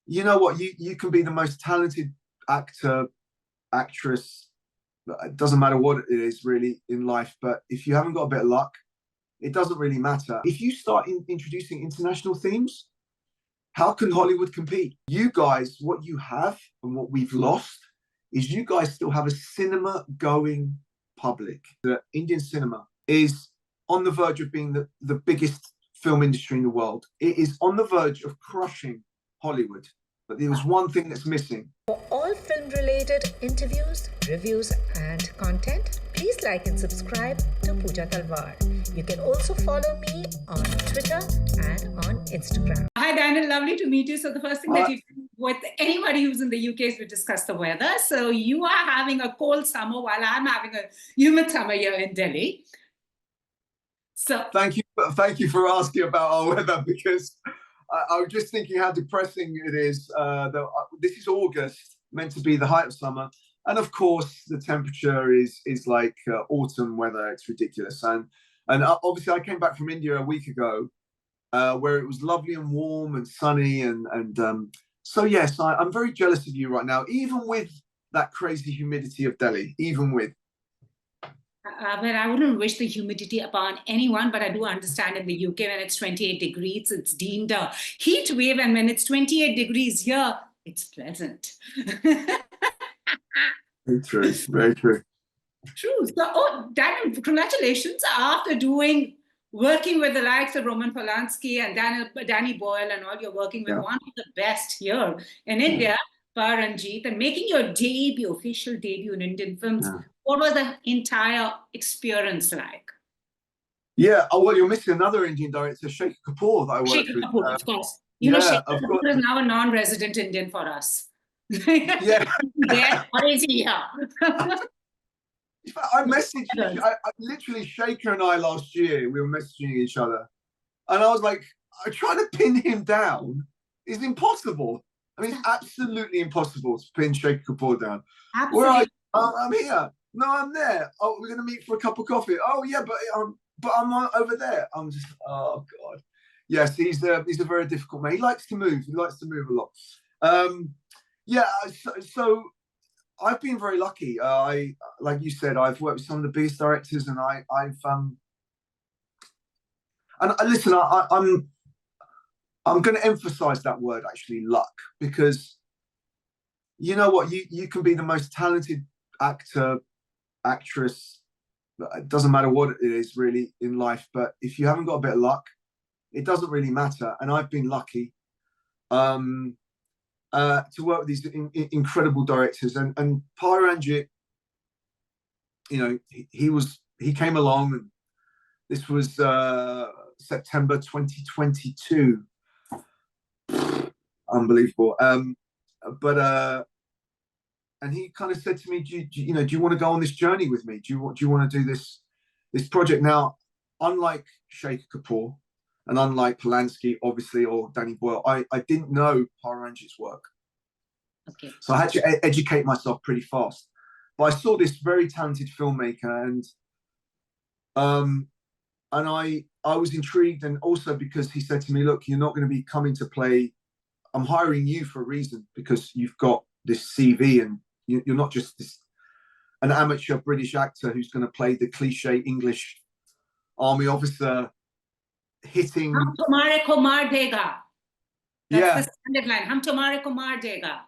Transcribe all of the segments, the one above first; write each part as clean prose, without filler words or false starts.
you know what, you can be the most talented actor, actress. It doesn't matter what it is really in life, but if you haven't got a bit of luck, it doesn't really matter. If you start introducing international themes, how can Hollywood compete? You guys, what you have and what we've lost is you guys still have a cinema going public. The Indian cinema is on the verge of being the biggest film industry in the world. It is on the verge of crushing Hollywood. But there was one thing that's missing. For all film-related interviews, reviews, and content, please like and subscribe to Pooja Talwar. You can also follow me on Twitter and on Instagram. Hi, Daniel. Lovely to meet you. So the first thing that you do with anybody who's in the UK is we discuss the weather. So you are having a cold summer while I'm having a humid summer here in Delhi. So thank you for asking about our weather, because I was just thinking how depressing it is. This is August, meant to be the height of summer, and of course the temperature is like autumn weather. It's ridiculous, and obviously I came back from India a week ago, where it was lovely and warm and sunny, and so yes, I'm very jealous of you right now, even with that crazy humidity of Delhi, even with. But I wouldn't wish the humidity upon anyone, but I do understand in the UK when it's 28 degrees, it's deemed a heat wave. And when it's 28 degrees here, it's pleasant. Very true, very true. True. So, Daniel, congratulations. After working with the likes of Roman Polanski and Danny Boyle and all, you're working with one of the best here in India, Paranjit, and making your official debut in Indian films. Yeah. What was the entire experience like? Yeah, oh, well, you're missing another Indian director, Shekhar Kapoor, that I worked with. Shekhar Kapoor, of course. You know, Shekhar Kapoor is now a non-resident Indian for us. Yeah. There, or is he here? I messaged, literally, Shekhar and I last year, we were messaging each other. And I was like, trying to pin him down is impossible. I mean, it's absolutely impossible to pin Shekhar Kapoor down. Absolutely. Where I'm here. No, I'm there. Oh, we're going to meet for a cup of coffee. Oh, yeah, but I'm over there. I'm just, oh, God. Yes, he's a very difficult man. He likes to move. He likes to move a lot. Yeah, so I've been very lucky. Like you said, I've worked with some of the biggest directors, and listen, I'm going to emphasize that word, actually, luck, because you know what, you can be the most talented actor, actress. It doesn't matter what it is really in life, but if you haven't got a bit of luck, it doesn't really matter. And I've been lucky to work with these incredible directors, and Paranjit, you know, he came along, and this was September 2022. Unbelievable. And he kind of said to me, do you want to go on this journey with me? Do you want to do this project? Now, unlike Shekhar Kapoor and unlike Polanski, obviously, or Danny Boyle, I didn't know Paranjit's work. Okay. So I had to educate myself pretty fast. But I saw this very talented filmmaker, and I was intrigued, and also because he said to me, look, you're not going to be coming to play. I'm hiring you for a reason, because you've got this CV, and you're not just an amateur British actor who's going to play the cliche English army officer hitting. Hum tumhare ko maar dega. That's the standard line. Hum tumhare ko maar dega.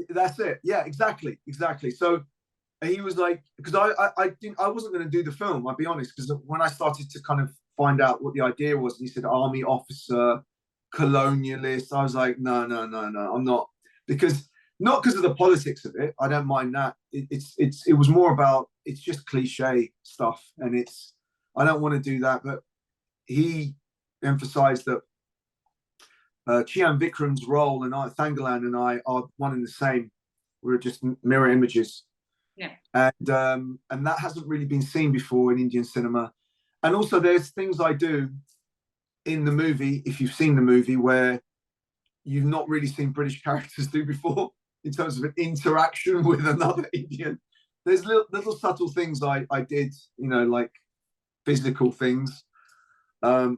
That's it. Yeah, exactly. So he was like, because I wasn't going to do the film, I'll be honest, because when I started to kind of find out what the idea was, and he said army officer, colonialist, I was like, no, I'm not, not because of the politics of it. I don't mind that. It was more about, it's just cliche stuff, and I don't want to do that. But he emphasized that Chiam Vikram's role and Thangalaan and I are one and the same. We're just mirror images. Yeah. And that hasn't really been seen before in Indian cinema. And also there's things I do in the movie, if you've seen the movie, where you've not really seen British characters do before, in terms of an interaction with another Indian. There's little subtle things I did, you know, like physical things. So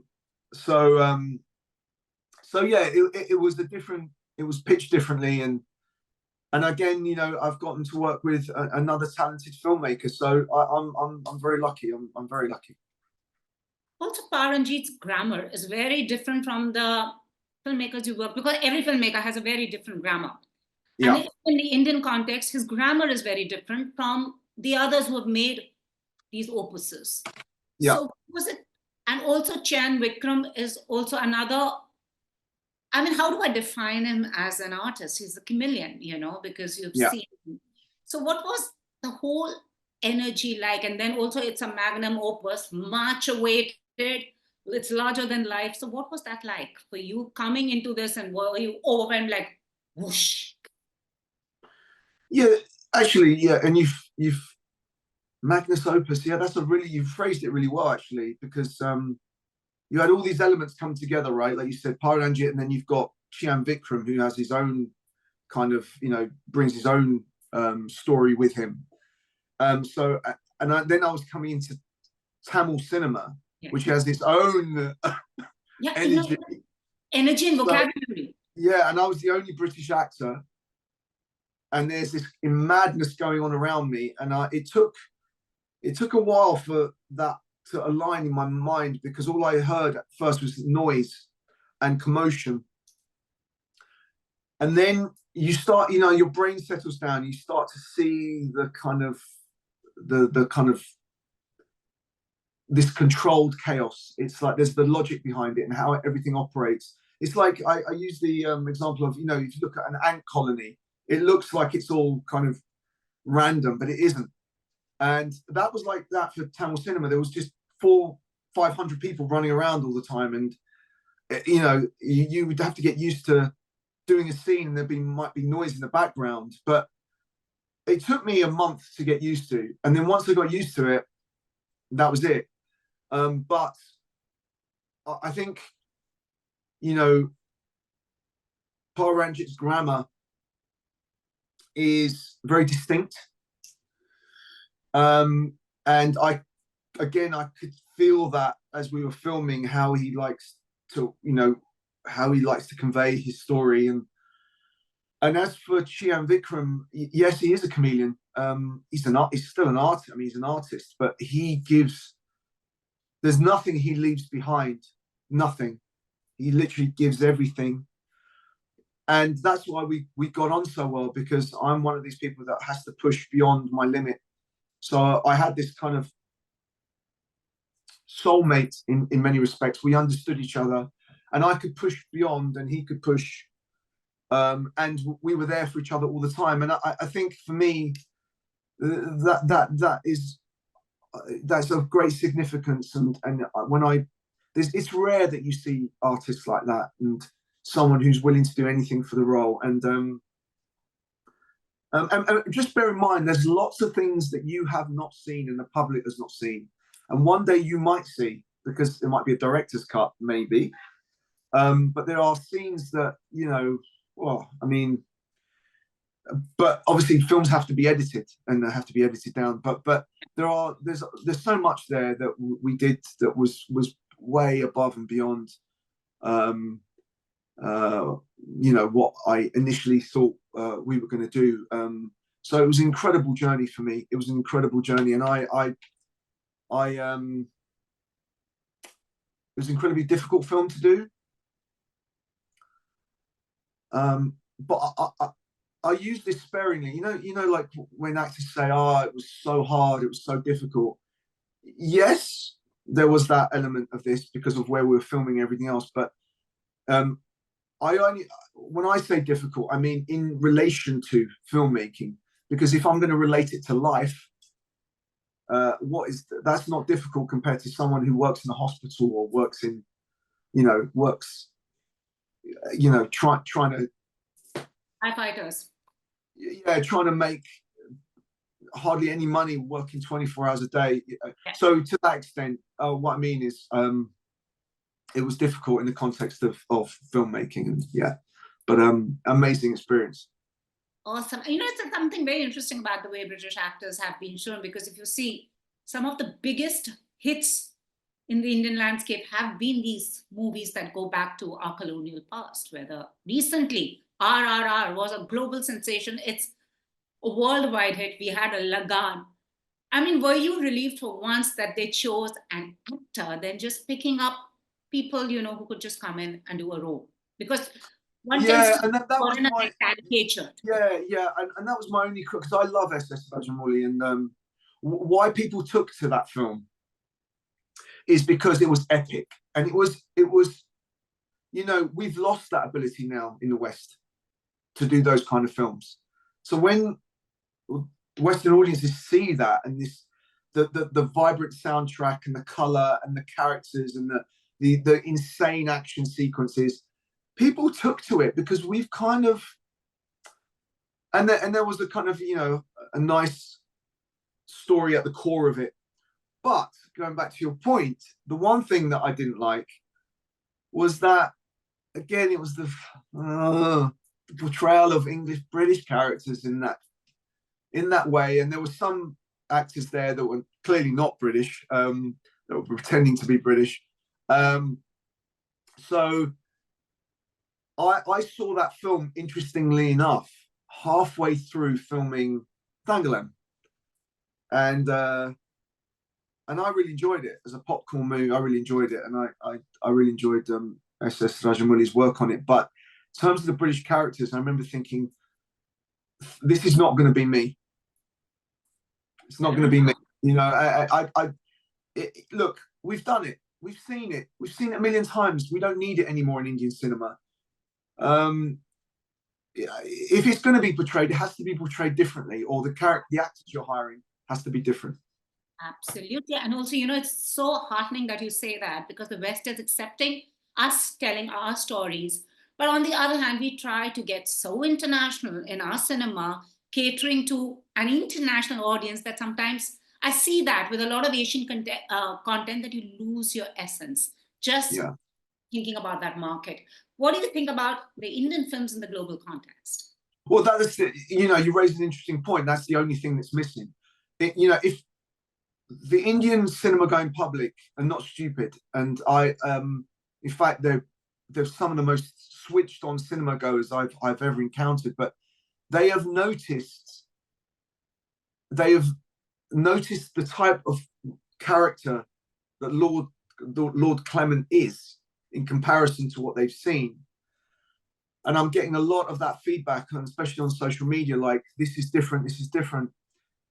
yeah, it was a different it was pitched differently, and again, you know, I've gotten to work with another talented filmmaker, so I'm very lucky. I'm very lucky. Also, Paranjit's grammar is very different from the filmmakers you work, because every filmmaker has a very different grammar. Yeah. And in the Indian context, his grammar is very different from the others who have made these opuses. Yeah. So was it, and also Chan Vikram is also another, I mean, how do I define him as an artist? He's a chameleon, you know, because you've Yeah. seen him. So what was the whole energy like? And then also it's a magnum opus, much awaited. It's larger than life. So what was that like for you coming into this, and were you overwhelmed like whoosh? Yeah, actually, yeah, and you've Magnus Opus, yeah, you've phrased it really well, actually, because you had all these elements come together, right? Like you said, Paranjit, and then you've got Chiam Vikram, who has his own kind of, you know, brings his own story with him. Then I was coming into Tamil cinema, which has its own energy. Energy and vocabulary. Yeah, and I was the only British actor, and there's this madness going on around me, and it took a while for that to align in my mind, because all I heard at first was noise and commotion. And then you start, you know, your brain settles down, you start to see the kind of this controlled chaos. It's like there's the logic behind it and how everything operates. It's like I use the example of, you know, if you look at an ant colony, it looks like it's all kind of random, but it isn't. And that was like that for Tamil cinema. There was just 400-500 people running around all the time, and you know, you would have to get used to doing a scene, and might be noise in the background. But it took me a month to get used to, and then once I got used to it, that was it. But I think, you know, Paranjit's grammar is very distinct. And I could feel that as we were filming, how he likes to, you know, how he likes to convey his story. And as for Chiam Vikram, yes, he is a chameleon. He's still an artist. I mean, he's an artist, but there's nothing he leaves behind. Nothing. He literally gives everything. And that's why we got on so well, because I'm one of these people that has to push beyond my limit. So I had this kind of soulmate in many respects. We understood each other, and I could push beyond, and he could push, and we were there for each other all the time. And I think for me, that's of great significance. And it's rare that you see artists like that, and someone who's willing to do anything for the role. And just bear in mind, there's lots of things that you have not seen and the public has not seen. And one day you might see, because there might be a director's cut, maybe. But there are scenes that, you know, well, I mean, but obviously films have to be edited, and they have to be edited down. But there's so much there that we did that was way above and beyond, you know, what I initially thought we were going to do. So it was an incredible journey for me. It was an incredible journey, and it was an incredibly difficult film to do. But I use this sparingly. You know, like when actors say, "Oh, it was so hard, it was so difficult." Yes, there was that element of this because of where we were filming everything else. But when I say difficult, I mean in relation to filmmaking. Because if I'm going to relate it to life, that's not difficult compared to someone who works in a hospital or works in, trying to Firefighters. Yeah, trying to make hardly any money, working 24 hours a day. So to that extent, what I mean is, it was difficult in the context of filmmaking, and but amazing experience. Awesome. You know, it's something very interesting about the way British actors have been shown, because if you see, some of the biggest hits in the Indian landscape have been these movies that go back to our colonial past, whether recently RRR was a global sensation. It's a worldwide hit. We had a Lagan. I mean, were you relieved for once that they chose an actor than just picking up people, who could just come in and do a role? Because one tends Yeah, to and that was foreigner my get caricatured. yeah, and that was my only because I love SS Rajamoli, and why people took to that film is because it was epic, and it was we've lost that ability now in the West to do those kind of films. So when Western audiences see that and the vibrant soundtrack and the color and the characters and the insane action sequences, people took to it because we've kind of and there was a kind of a nice story at the core of it. But going back to your point, the one thing that I didn't like was that again it was the portrayal of English British characters in that way, and there were some actors there that were clearly not British, that were pretending to be British. So I saw that film, interestingly enough, halfway through filming Thangalaan, and I really enjoyed it as a popcorn movie. I really enjoyed it, and I really enjoyed SS Rajamouli's work on it. But in terms of the British characters, I remember thinking, this is not going to be me. It's not going to be me. Look, we've done it. We've seen it. We've seen it a million times. We don't need it anymore in Indian cinema. If it's going to be portrayed, it has to be portrayed differently, or the actors you're hiring has to be different. Absolutely. And also, it's so heartening that you say that, because the West is accepting us telling our stories. But on the other hand, we try to get so international in our cinema, catering to an international audience, that sometimes I see that with a lot of Asian content that you lose your essence just thinking about that market. What do you think about the Indian films in the global context? Well, that is, you raised an interesting point. That's the only thing that's missing. If the Indian cinema going public are not stupid, and in fact, they're some of the most switched on cinema goers I've ever encountered. But they have noticed the type of character that Lord Clement is in comparison to what they've seen. And I'm getting a lot of that feedback, and especially on social media, like, this is different, this is different.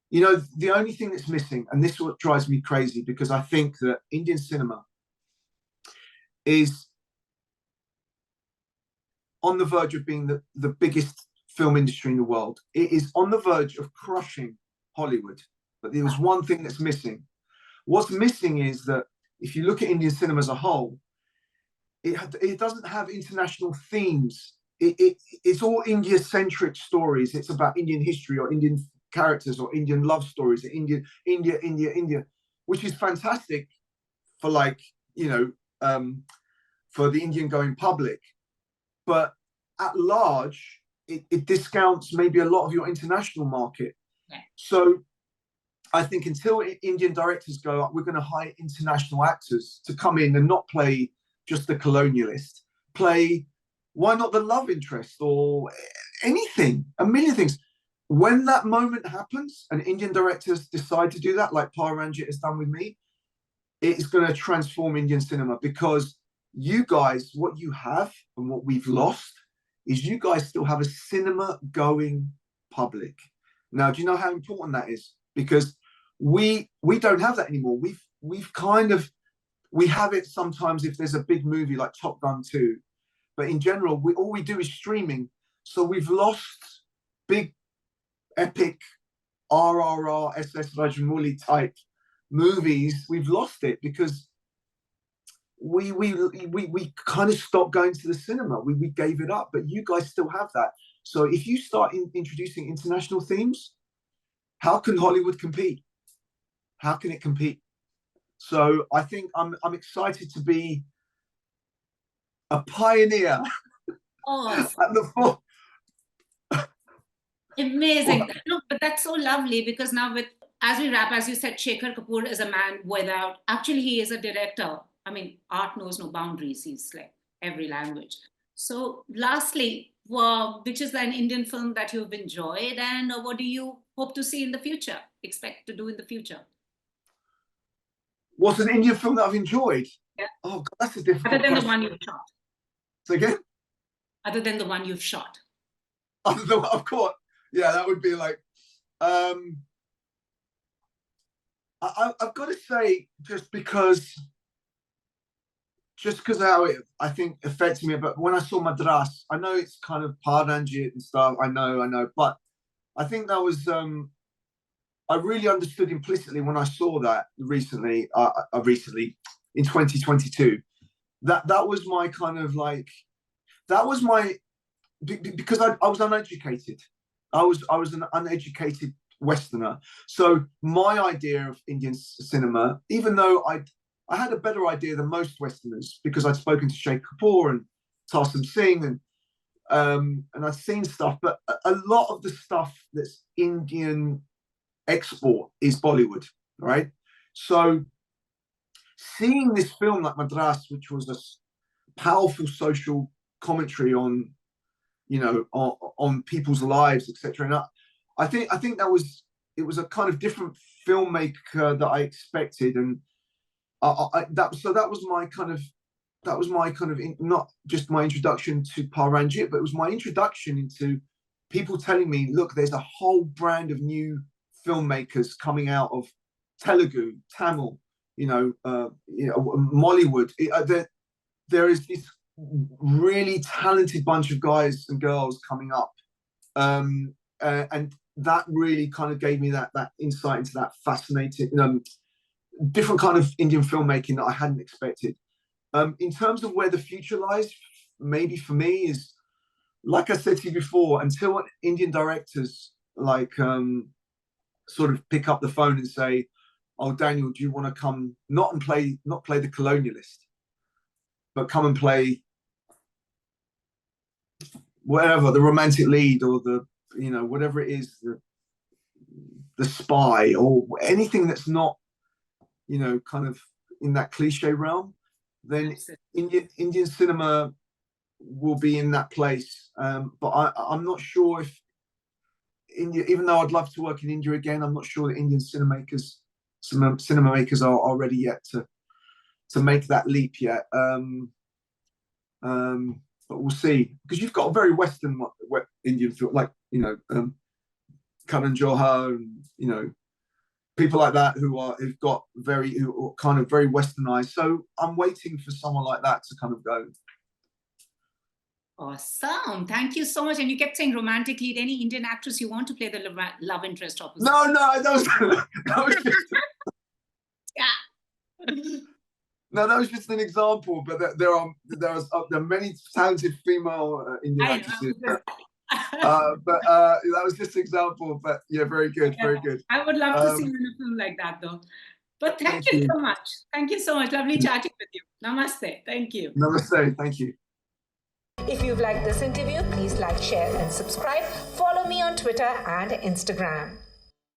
The only thing that's missing, and this is what drives me crazy, because I think that Indian cinema is on the verge of being the biggest film industry in the world. It is on the verge of crushing Hollywood. But there was one thing that's missing. What's missing is that if you look at Indian cinema as a whole, it doesn't have international themes. It's all India-centric stories. It's about Indian history or Indian characters or Indian love stories. India, which is fantastic for for the Indian going public. But at large, it discounts maybe a lot of your international market. Yeah. So I think until Indian directors go, we're going to hire international actors to come in and not play just the colonialist, why not the love interest or anything, a million things. When that moment happens and Indian directors decide to do that, like Pa Ranjit has done with me, it's going to transform Indian cinema, because you guys, what you have and what we've lost is you guys still have a cinema going public. Now, do you know how important that is? Because we don't have that anymore. We have it sometimes if there's a big movie like Top Gun 2, but in general, all we do is streaming. So we've lost big, epic RRR, SS Rajamouli type movies. We've lost it because we kind of stopped going to the cinema. We gave it up, but you guys still have that. So if you start introducing international themes, how can Hollywood compete? How can it compete? So I think I'm excited to be a pioneer. Oh, at the amazing. No, but that's so lovely, because now as we wrap, as you said, Shekhar Kapoor is a man without, actually he is a director. I mean, art knows no boundaries. He's like every language. So lastly, which is an Indian film that you've enjoyed, and what do you hope to see in the future, expect to do in the future? What's an Indian film that I've enjoyed? Yeah. Oh, God, that's a difficult Other than question. the one you've shot. So again? Other than the one you've shot. Other than what I've caught. Yeah, that would be like, I've got to say, just because how it, I think, affected me. But when I saw Madras, I know it's kind of Paranjit and stuff. I know, but I think that was I really understood implicitly when I saw that recently in 2022. That was my kind of like, that was my, because I was uneducated. I was an uneducated Westerner. So my idea of Indian cinema, even though I had a better idea than most Westerners, because I'd spoken to Sheikh Kapoor and Tarsem Singh and I'd seen stuff, but a lot of the stuff that's Indian export is Bollywood, right? So seeing this film like Madras, which was a powerful social commentary on, you know, on people's lives, etc. And I think that it was a kind of different filmmaker that I expected, and that was my kind of not just my introduction to Paranjit, but it was my introduction into people telling me, look, there's a whole brand of new filmmakers coming out of Telugu, Tamil, Mollywood. There is this really talented bunch of guys and girls coming up, and that really kind of gave me that insight into that fascinating, different kind of Indian filmmaking that I hadn't expected. In terms of where the future lies, maybe for me is, like I said to you before, until Indian directors like sort of pick up the phone and say, "Oh, Daniel, do you want to come not play the colonialist, but come and play whatever, the romantic lead or the, you know, whatever it is, the spy or anything that's not, you know, kind of in that cliche realm," then Indian cinema will be in that place. But I'm not sure if India, even though I'd love to work in India again, I'm not sure that Indian cinema makers are ready yet to make that leap yet. But we'll see, because you've got a very Western Indian film, like, you know, Karan Johar, and, you know, people like that who are kind of very Westernized. So I'm waiting for someone like that to kind of go. Awesome. Thank you so much. And you kept saying romantic lead. Any Indian actress you want to play the love interest opposite? No, that was just, yeah. No, that was just an example. But there are many talented female Indian actresses. But that was just an example. But yeah, very good, very good. I would love to see you in a film like that, though. But thank you so much. Thank you so much. Lovely chatting with you. Namaste. Thank you. Namaste. Thank you. If you've liked this interview, please like, share, and subscribe. Follow me on Twitter and Instagram.